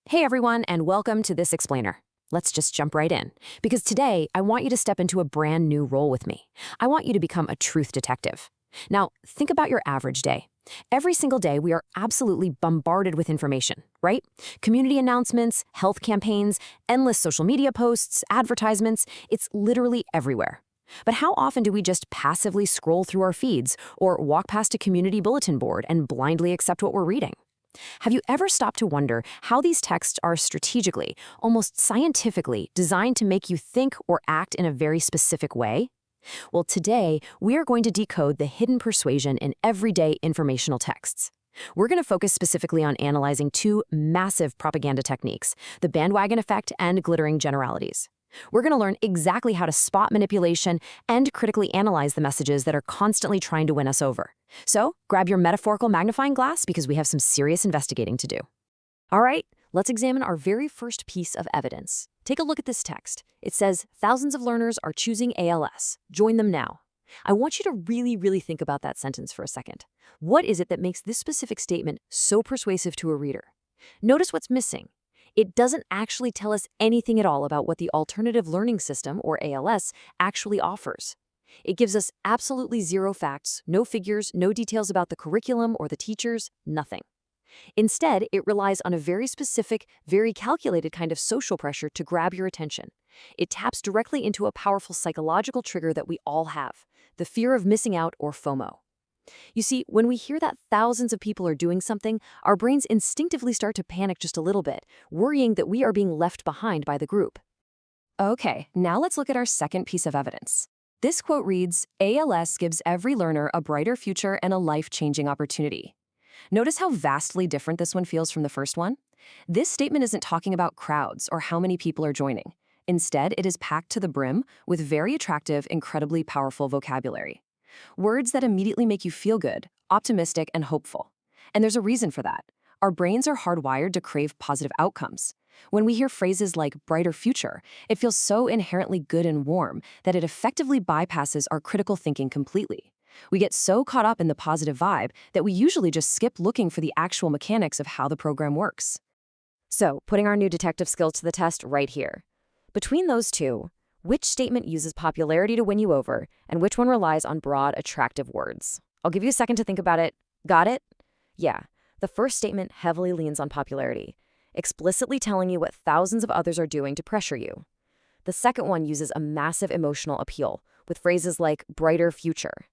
Hey everyone, and welcome to this explainer. Let's just jump right in, because today I want you to step into a brand new role with me. I want you to become a truth detective. Now, think about your average day. Every single day, we are absolutely bombarded with information, right? Community announcements, health campaigns, endless social media posts, advertisements, it's literally everywhere. But how often do we just passively scroll through our feeds or walk past a community bulletin board and blindly accept what we're reading? Have you ever stopped to wonder how these texts are strategically, almost scientifically, designed to make you think or act in a very specific way? Well, today, we are going to decode the hidden persuasion in everyday informational texts. We're going to focus specifically on analyzing two massive propaganda techniques, the bandwagon effect and glittering generalities. We're going to learn exactly how to spot manipulation and critically analyze the messages that are constantly trying to win us over. So, grab your metaphorical magnifying glass because we have some serious investigating to do. All right, let's examine our very first piece of evidence. Take a look at this text. It says, thousands of learners are choosing ALS. Join them now. I want you to really think about that sentence for a second. What is it that makes this specific statement so persuasive to a reader? Notice what's missing. It doesn't actually tell us anything at all about what the alternative learning system, or ALS, actually offers. It gives us absolutely zero facts, no figures, no details about the curriculum or the teachers, nothing. Instead, it relies on a very specific, very calculated kind of social pressure to grab your attention. It taps directly into a powerful psychological trigger that we all have, the fear of missing out, or FOMO. You see, when we hear that thousands of people are doing something, our brains instinctively start to panic just a little bit, worrying that we are being left behind by the group. Okay, now let's look at our second piece of evidence. This quote reads, ALS gives every learner a brighter future and a life-changing opportunity. Notice how vastly different this one feels from the first one? This statement isn't talking about crowds or how many people are joining. Instead, it is packed to the brim with very attractive, incredibly powerful vocabulary. Words that immediately make you feel good, optimistic, and hopeful. And there's a reason for that. Our brains are hardwired to crave positive outcomes. When we hear phrases like brighter future, it feels so inherently good and warm that it effectively bypasses our critical thinking completely. We get so caught up in the positive vibe that we usually just skip looking for the actual mechanics of how the program works. So, putting our new detective skills to the test right here. Between those two, which statement uses popularity to win you over, and which one relies on broad, attractive words? I'll give you a second to think about it. Got it? Yeah, the first statement heavily leans on popularity, explicitly telling you what thousands of others are doing to pressure you. The second one uses a massive emotional appeal, with phrases like brighter future.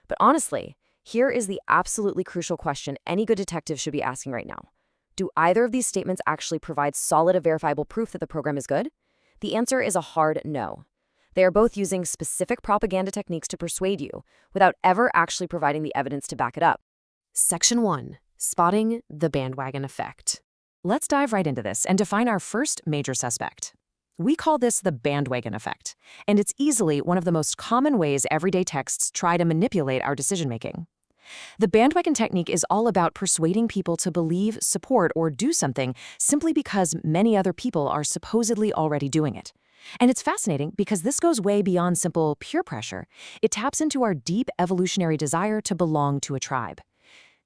But honestly, here is the absolutely crucial question any good detective should be asking right now. Do either of these statements actually provide solid, verifiable proof that the program is good? The answer is a hard no. They are both using specific propaganda techniques to persuade you, without ever actually providing the evidence to back it up. Section 1. Spotting the bandwagon effect. Let's dive right into this and define our first major suspect. We call this the bandwagon effect, and it's easily one of the most common ways everyday texts try to manipulate our decision-making. The bandwagon technique is all about persuading people to believe, support, or do something simply because many other people are supposedly already doing it. And it's fascinating because this goes way beyond simple peer pressure. It taps into our deep evolutionary desire to belong to a tribe.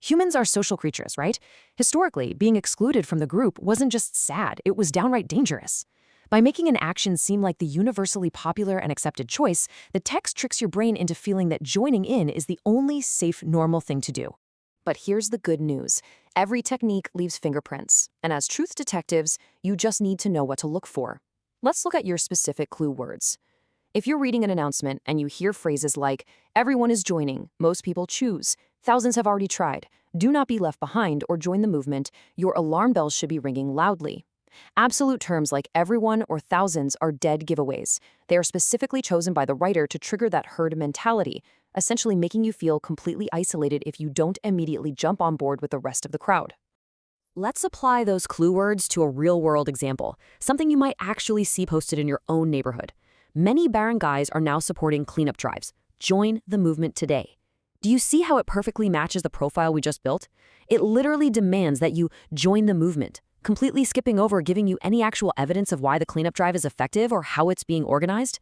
Humans are social creatures, right? Historically, being excluded from the group wasn't just sad, it was downright dangerous. By making an action seem like the universally popular and accepted choice, the text tricks your brain into feeling that joining in is the only safe, normal thing to do. But here's the good news. Every technique leaves fingerprints, and as truth detectives, you just need to know what to look for. Let's look at your specific clue words. If you're reading an announcement and you hear phrases like, everyone is joining, most people choose, thousands have already tried, do not be left behind or join the movement, your alarm bells should be ringing loudly. Absolute terms like everyone or thousands are dead giveaways. They are specifically chosen by the writer to trigger that herd mentality, essentially making you feel completely isolated if you don't immediately jump on board with the rest of the crowd. Let's apply those clue words to a real-world example, something you might actually see posted in your own neighborhood. Many barangays are now supporting cleanup drives. Join the movement today. Do you see how it perfectly matches the profile we just built? It literally demands that you join the movement, completely skipping over giving you any actual evidence of why the cleanup drive is effective or how it's being organized.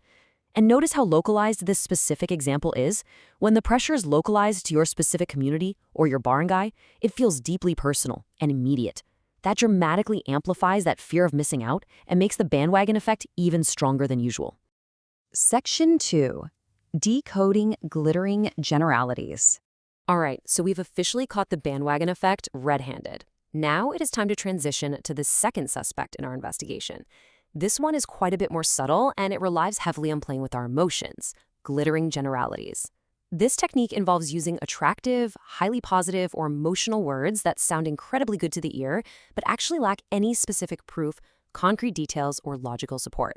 And notice how localized this specific example is. When the pressure is localized to your specific community or your barangay, it feels deeply personal and immediate. That dramatically amplifies that fear of missing out and makes the bandwagon effect even stronger than usual. Section 2. Decoding glittering generalities. All right, so we've officially caught the bandwagon effect red-handed. Now it is time to transition to the second suspect in our investigation. This one is quite a bit more subtle, and it relies heavily on playing with our emotions, glittering generalities. This technique involves using attractive, highly positive, or emotional words that sound incredibly good to the ear, but actually lack any specific proof, concrete details, or logical support.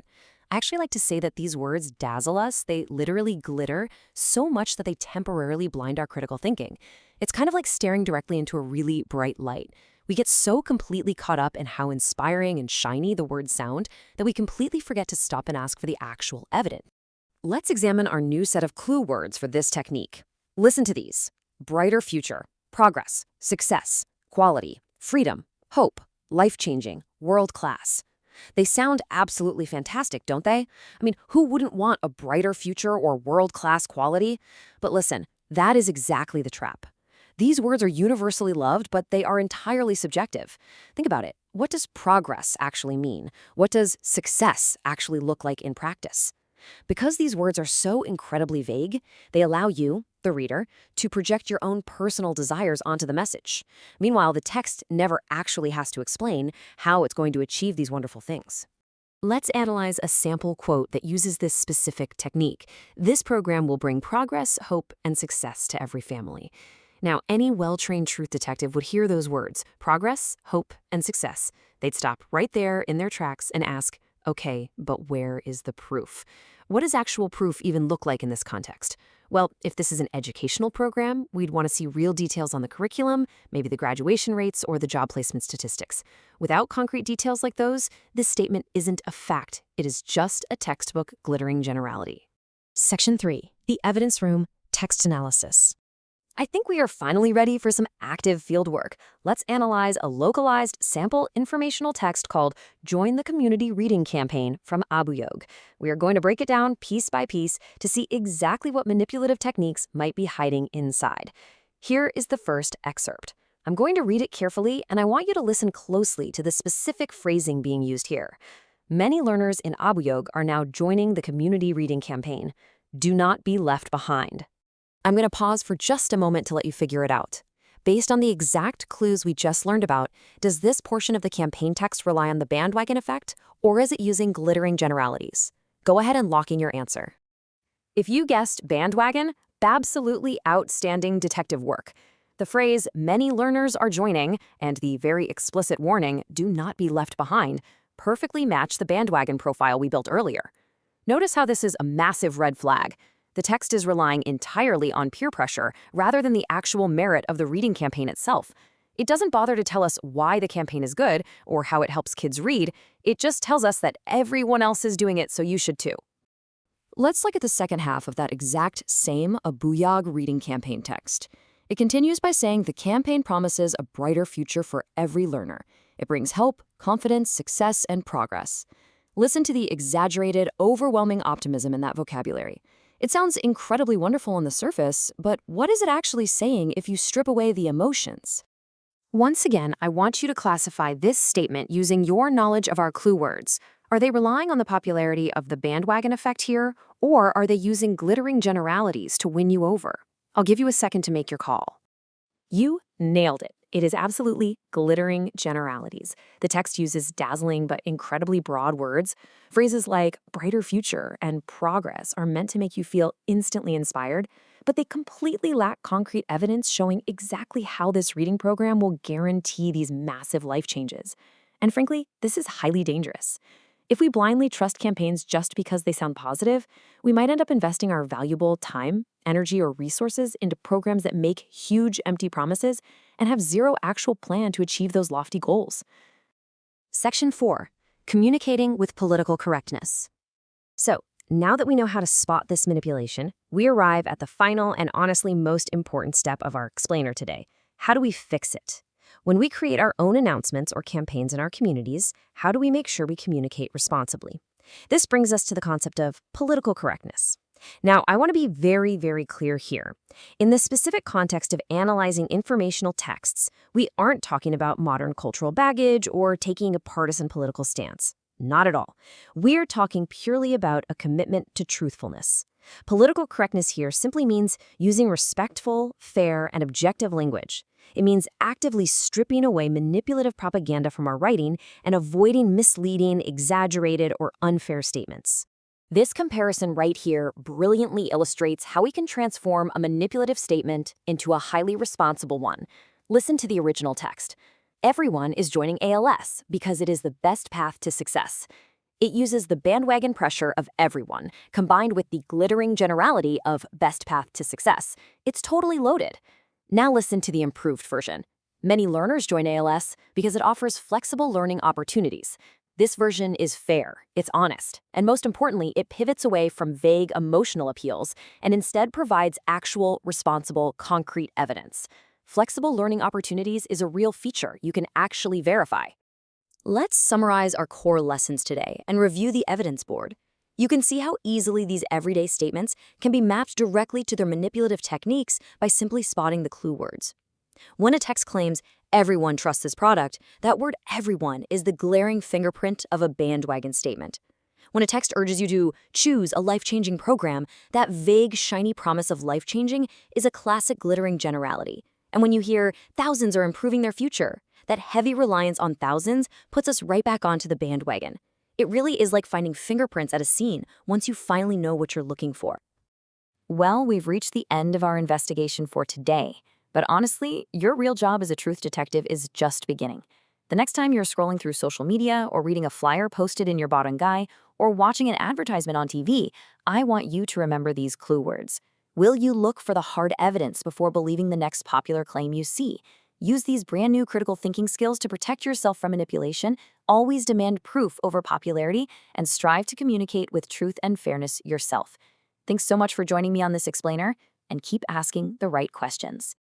I actually like to say that these words dazzle us. They literally glitter so much that they temporarily blind our critical thinking. It's kind of like staring directly into a really bright light. We get so completely caught up in how inspiring and shiny the words sound that we completely forget to stop and ask for the actual evidence. Let's examine our new set of clue words for this technique. Listen to these: brighter future, progress, success, quality, freedom, hope, life-changing, world-class. They sound absolutely fantastic, don't they? I mean, who wouldn't want a brighter future or world-class quality? But listen, that is exactly the trap. These words are universally loved, but they are entirely subjective. Think about it. What does progress actually mean? What does success actually look like in practice? Because these words are so incredibly vague, they allow you, the reader, to project your own personal desires onto the message. Meanwhile, the text never actually has to explain how it's going to achieve these wonderful things. Let's analyze a sample quote that uses this specific technique. This program will bring progress, hope, and success to every family. Now, any well-trained truth detective would hear those words, progress, hope, and success. They'd stop right there in their tracks and ask, okay, but where is the proof? What does actual proof even look like in this context? Well, if this is an educational program, we'd want to see real details on the curriculum, maybe the graduation rates or the job placement statistics. Without concrete details like those, this statement isn't a fact. It is just a textbook glittering generality. Section 3. The evidence room, text analysis. I think we are finally ready for some active fieldwork. Let's analyze a localized sample informational text called Join the Community Reading Campaign from Abuyog. We are going to break it down piece by piece to see exactly what manipulative techniques might be hiding inside. Here is the first excerpt. I'm going to read it carefully, and I want you to listen closely to the specific phrasing being used here. Many learners in Abuyog are now joining the community reading campaign. Do not be left behind. I'm going to pause for just a moment to let you figure it out. Based on the exact clues we just learned about, does this portion of the campaign text rely on the bandwagon effect, or is it using glittering generalities? Go ahead and lock in your answer. If you guessed bandwagon, absolutely outstanding detective work. The phrase, many learners are joining, and the very explicit warning, do not be left behind, perfectly match the bandwagon profile we built earlier. Notice how this is a massive red flag. The text is relying entirely on peer pressure rather than the actual merit of the reading campaign itself. It doesn't bother to tell us why the campaign is good or how it helps kids read. It just tells us that everyone else is doing it, so you should too. Let's look at the second half of that exact same Abuyog reading campaign text. It continues by saying the campaign promises a brighter future for every learner. It brings hope, confidence, success, and progress. Listen to the exaggerated, overwhelming optimism in that vocabulary. It sounds incredibly wonderful on the surface, but what is it actually saying if you strip away the emotions? Once again, I want you to classify this statement using your knowledge of our clue words. Are they relying on the popularity of the bandwagon effect here, or are they using glittering generalities to win you over? I'll give you a second to make your call. You nailed it. It is absolutely glittering generalities. The text uses dazzling but incredibly broad words. Phrases like brighter future and progress are meant to make you feel instantly inspired, but they completely lack concrete evidence showing exactly how this reading program will guarantee these massive life changes. And frankly, this is highly dangerous. If we blindly trust campaigns just because they sound positive, we might end up investing our valuable time, energy, or resources into programs that make huge empty promises and have zero actual plan to achieve those lofty goals. Section 4. Communicating with political correctness. So, now that we know how to spot this manipulation, we arrive at the final and honestly most important step of our explainer today. How do we fix it? When we create our own announcements or campaigns in our communities, how do we make sure we communicate responsibly? This brings us to the concept of political correctness. Now, I want to be very, very clear here. In the specific context of analyzing informational texts, we aren't talking about modern cultural baggage or taking a partisan political stance. Not at all. We're talking purely about a commitment to truthfulness. Political correctness here simply means using respectful, fair, and objective language. It means actively stripping away manipulative propaganda from our writing and avoiding misleading, exaggerated, or unfair statements. This comparison right here brilliantly illustrates how we can transform a manipulative statement into a highly responsible one. Listen to the original text. Everyone is joining ALS because it is the best path to success. It uses the bandwagon pressure of everyone, combined with the glittering generality of best path to success. It's totally loaded. Now listen to the improved version. Many learners join ALS because it offers flexible learning opportunities. This version is fair, it's honest, and most importantly, it pivots away from vague emotional appeals and instead provides actual, responsible, concrete evidence. Flexible learning opportunities is a real feature you can actually verify. Let's summarize our core lessons today and review the evidence board. You can see how easily these everyday statements can be mapped directly to their manipulative techniques by simply spotting the clue words. When a text claims, "everyone trusts this product," that word "everyone" is the glaring fingerprint of a bandwagon statement. When a text urges you to choose a life-changing program, that vague, shiny promise of life-changing is a classic glittering generality. And when you hear, "thousands are improving their future," that heavy reliance on thousands puts us right back onto the bandwagon. It really is like finding fingerprints at a scene once you finally know what you're looking for. Well, we've reached the end of our investigation for today. But honestly, your real job as a truth detective is just beginning. The next time you're scrolling through social media or reading a flyer posted in your barangay or watching an advertisement on TV, I want you to remember these clue words. Will you look for the hard evidence before believing the next popular claim you see? Use these brand new critical thinking skills to protect yourself from manipulation, always demand proof over popularity, and strive to communicate with truth and fairness yourself. Thanks so much for joining me on this explainer, and keep asking the right questions.